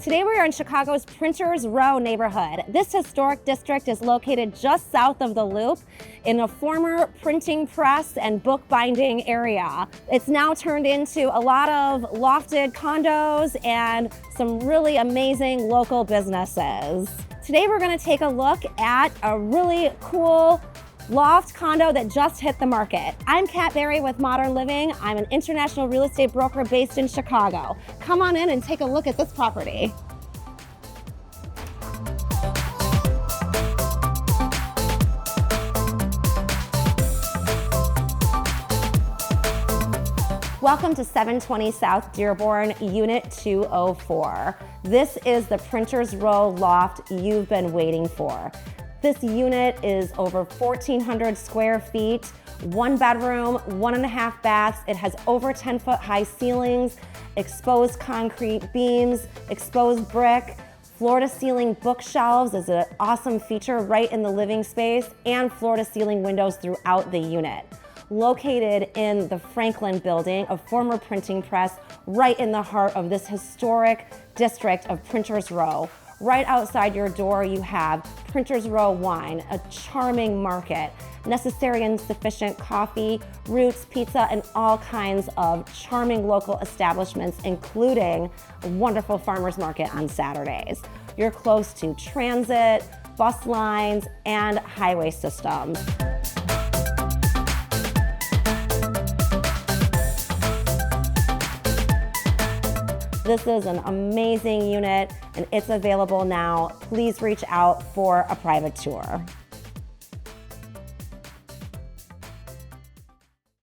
Today we are in Chicago's Printers Row neighborhood. This historic district is located just south of the Loop in a former printing press and bookbinding area. It's now turned into a lot of lofted condos and some really amazing local businesses. Today we're going to take a look at a really cool loft condo that just hit the market. I'm Kat Berry with Modern Living. I'm an international real estate broker based in Chicago. Come on in and take a look at this property. Welcome to 720 South Dearborn, Unit 204. This is the Printers Row loft you've been waiting for. This unit is over 1,400 square feet, 1 bedroom, 1.5 baths. It has over 10-foot high ceilings, exposed concrete beams, exposed brick, floor-to-ceiling bookshelves is an awesome feature right in the living space, and floor-to-ceiling windows throughout the unit. Located in the Franklin building, a former printing press, right in the heart of this historic district of Printers Row. Right outside your door, you have Printers Row Wine, a charming market, necessary and sufficient coffee, roots, pizza, and all kinds of charming local establishments, including a wonderful farmers market on Saturdays. You're close to transit, bus lines, and highway systems. This is an amazing unit and it's available now. Please reach out for a private tour.